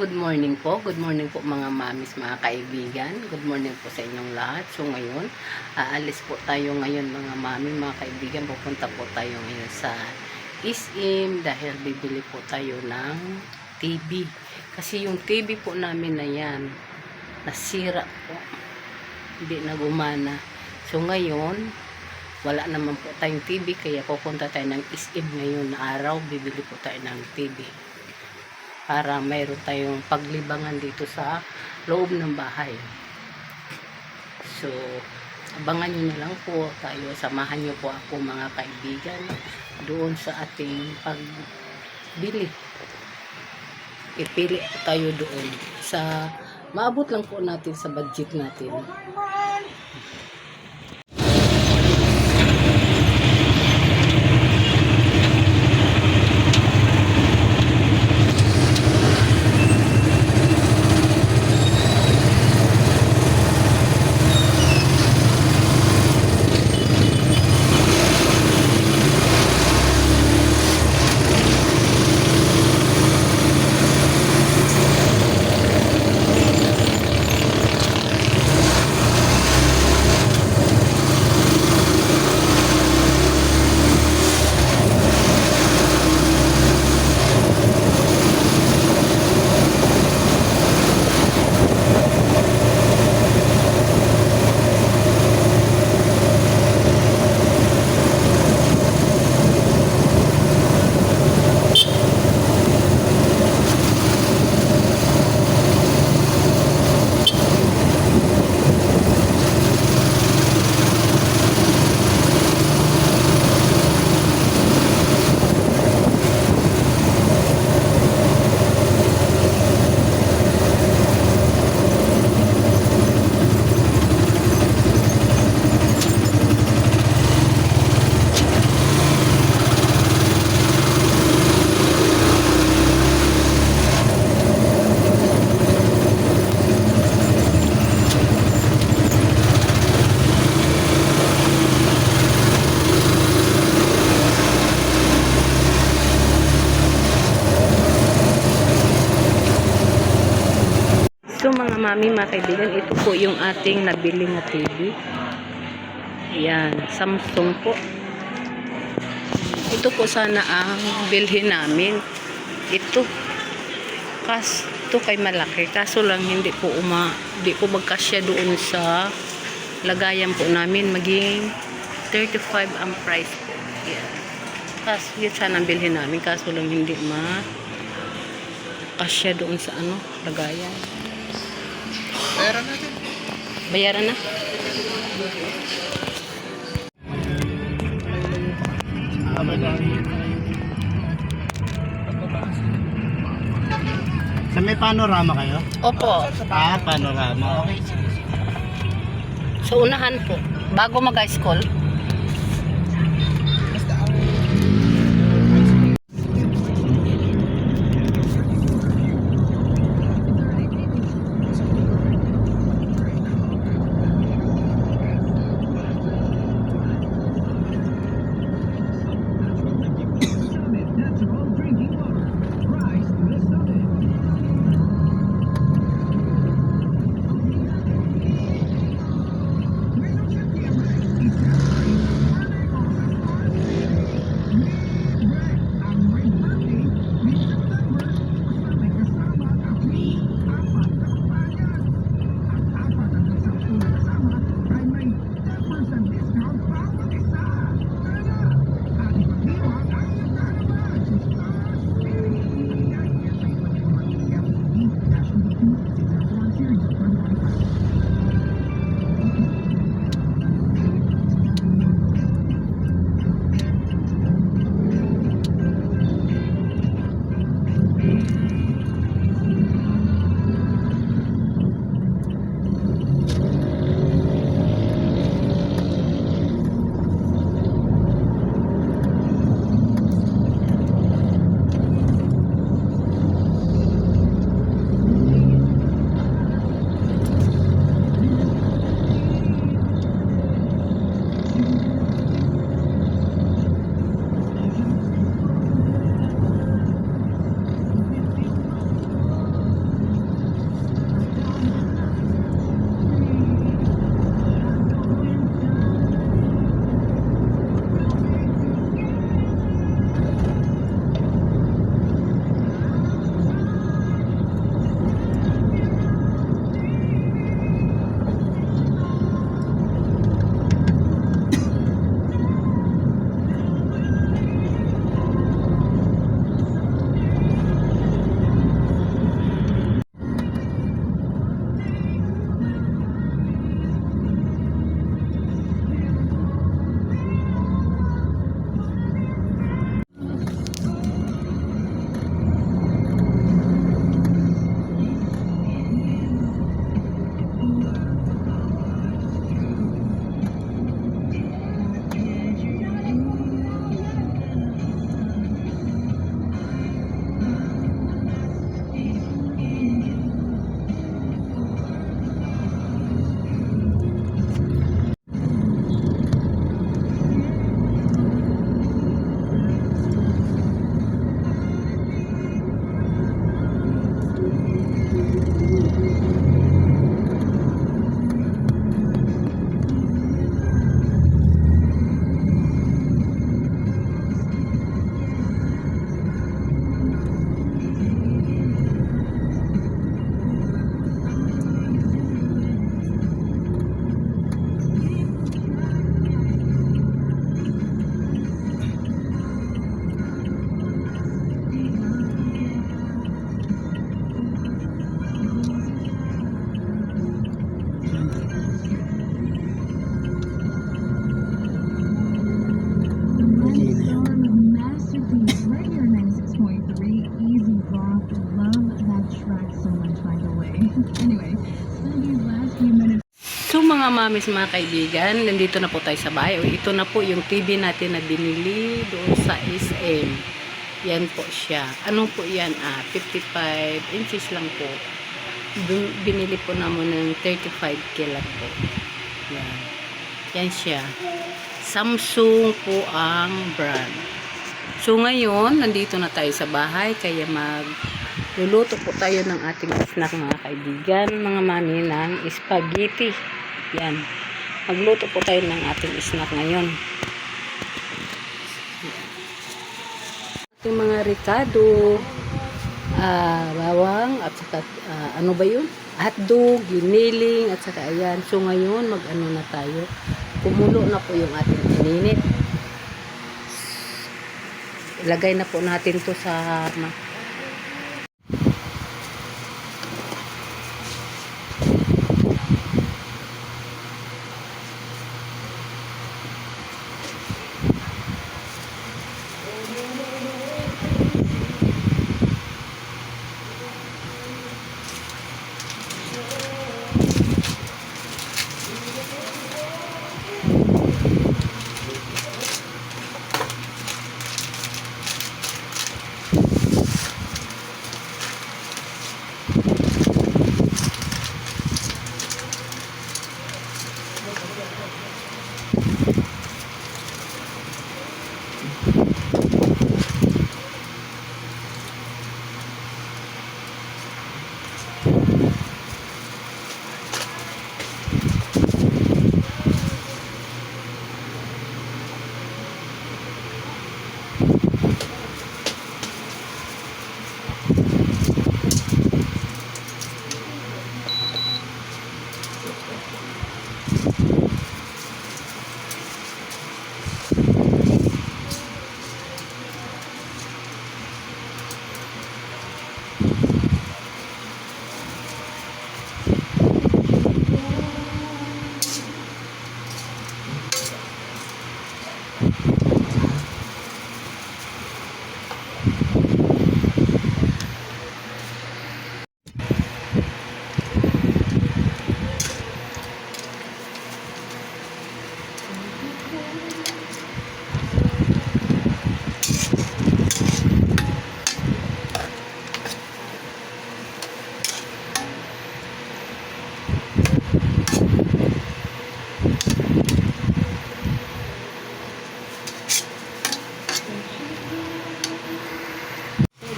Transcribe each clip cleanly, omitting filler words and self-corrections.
Good morning po. Good morning po mga mamis, mga kaibigan. Good morning po sa inyong lahat. So ngayon, aalis po tayo ngayon mga mami, mga kaibigan. Pupunta po tayo ngayon sa SM dahil bibili po tayo ng TV. Kasi yung TV po namin na yan, nasira po. Hindi na gumana. So ngayon, wala naman po tayong TV kaya pupunta tayo ng SM ngayon na araw. Bibili po tayo ng TV. Para mayroon tayong paglibangan dito sa loob ng bahay. So, abangan nyo na lang po tayo. Samahan nyo po ako mga kaibigan doon sa ating pagbili. Ipili po tayo doon. Maabot lang po natin sa budget natin. So mga mami, mga kaibigan, ito po yung ating nabili na TV. Yan, Samsung po. Ito po sana ang bilhin namin. Ito kay malaki. Kaso lang hindi po magkasya doon sa lagayan po namin. Maging 35 ang price po. Yan. Kaso yun sana ang bilhin namin. Kaso lang hindi kasya doon sa lagayan. Bayaran natin. Bayaran na? Sa may panorama kayo? Opo. Panorama. Okay. So unahan po. Bago mag-high school. Anyway, these last few minutes. So mga mamis, mga kaibigan, nandito na po tayo sa bahay. Ito na po yung TV natin na binili doon sa SM. Yan po siya. Ano po yan? 55 inches lang po. Binili po naman ng 35 kilat po. Yan. Yan siya. Samsung po ang brand. So ngayon, nandito na tayo sa bahay. Kaya magluluto po tayo ng ating snack mga kaibigan. Mga mami ng spaghetti. Yan. Magluto po tayo ng ating snack ngayon. Ating mga ricado, bawang, at saka, ano ba yun? Hotdog, giniling, at saka ayan. So ngayon, mag-ano na tayo. Kumulo na po yung ating ininit. Ilagay na po natin to sa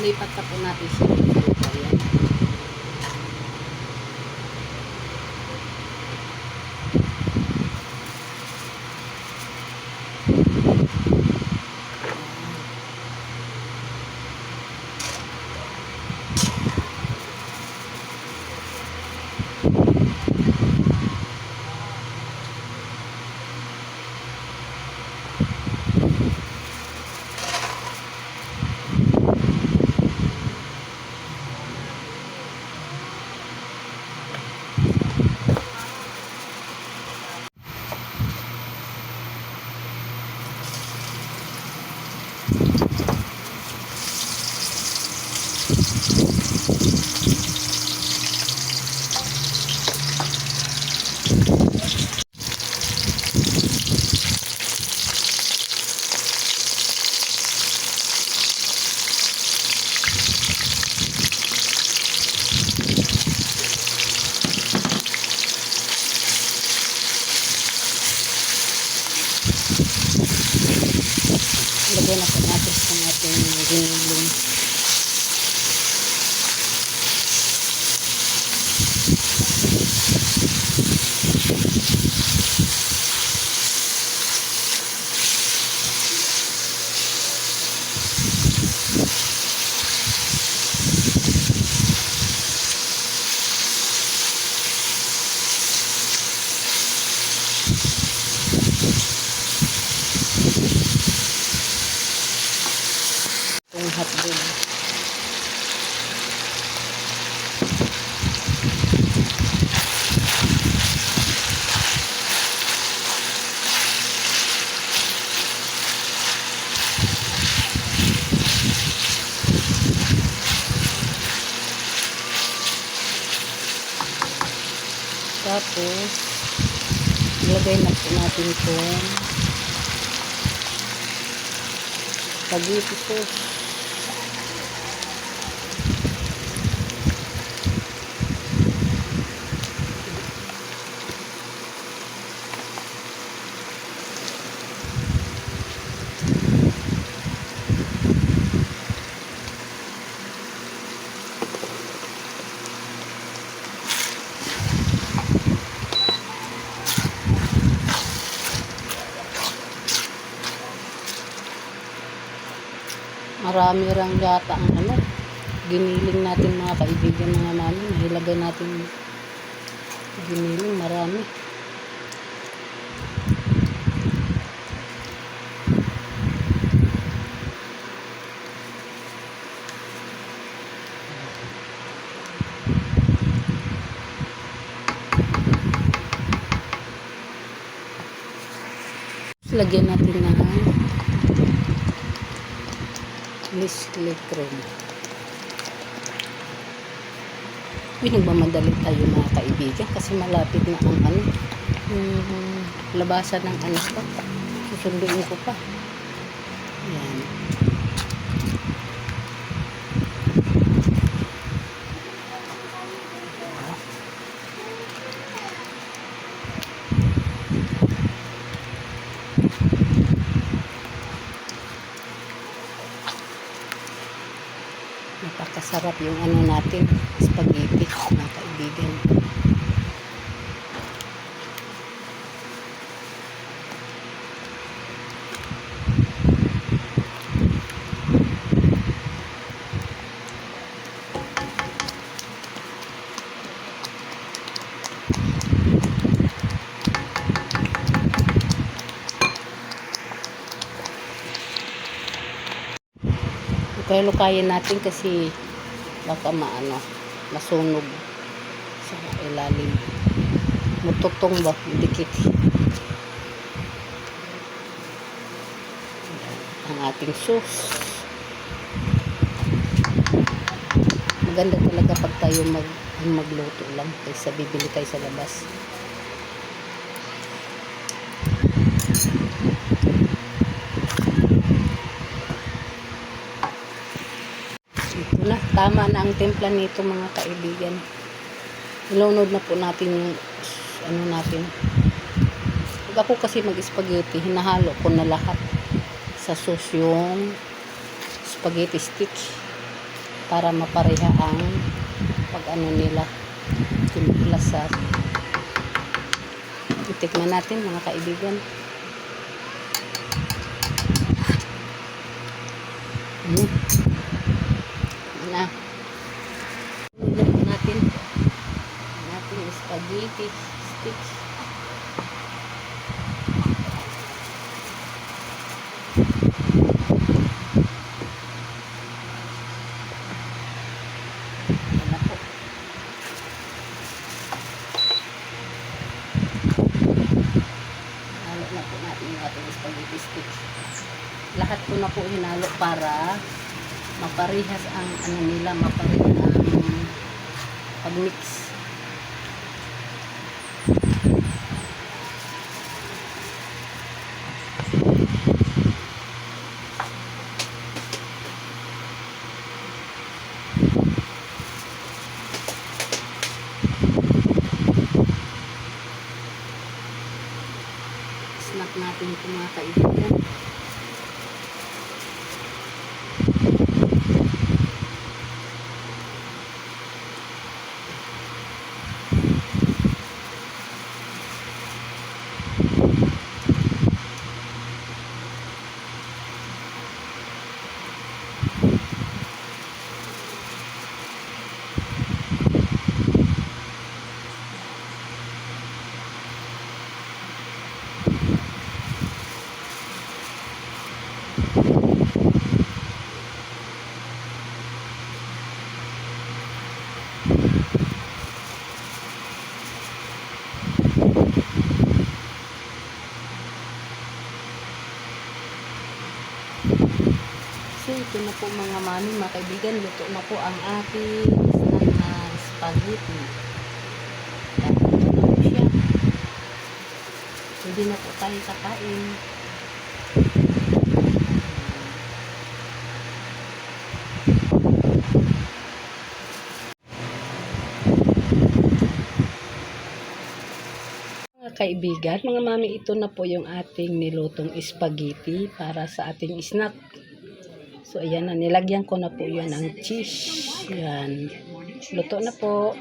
lipat na po natin siya. Ayan. Lagyan na po natin sa ating giniling. Itong hotdog. Tapos, ilagay na po natin itong spaghetti sauce. Marami lang yata ang giniling natin mga kaibigan, mga mami. Ilagay natin giniling, marami. Lagyan natin ng Nestle cream. Nagmamadali tayo mga kaibigan kasi malapit na ang labasan ng anak ko. Susunduin ko pa. Yan. Napakasarap yung natin, spaghetti mga kaibigan. Kaya lukayin natin kasi baka masunog sa ilalim. Mututong ba? Dikit. Ang ating sauce. Maganda talaga pag tayo magluto lang kaysa bibili tayo sa labas. Ito na, tama na ang timpla nito mga kaibigan. Ilunod na po natin yung natin. Pag ako kasi mag-spaghetti, hinahalo ko na lahat sa sauce yung spaghetti stick para mapareha ang nila timpla sa. Itikman natin mga kaibigan. Na natin spaghetti sticks. Halo na po natin yung ating spaghetti sticks. Lahat ko na po hinalo para maparihas ang nila, maparihas ang pag-mix. Snack natin ito mga kaibigan. So, ito na po mga mami, mga kaibigan, luto na po ang ating snack na spaghetti. ready na po tayo kakain. Mga kaibigan, mga mami, ito na po yung ating nilutong spaghetti para sa ating snack. So, ayan na, nilagyan ko na po yan ng cheese. Yan. Luto na po.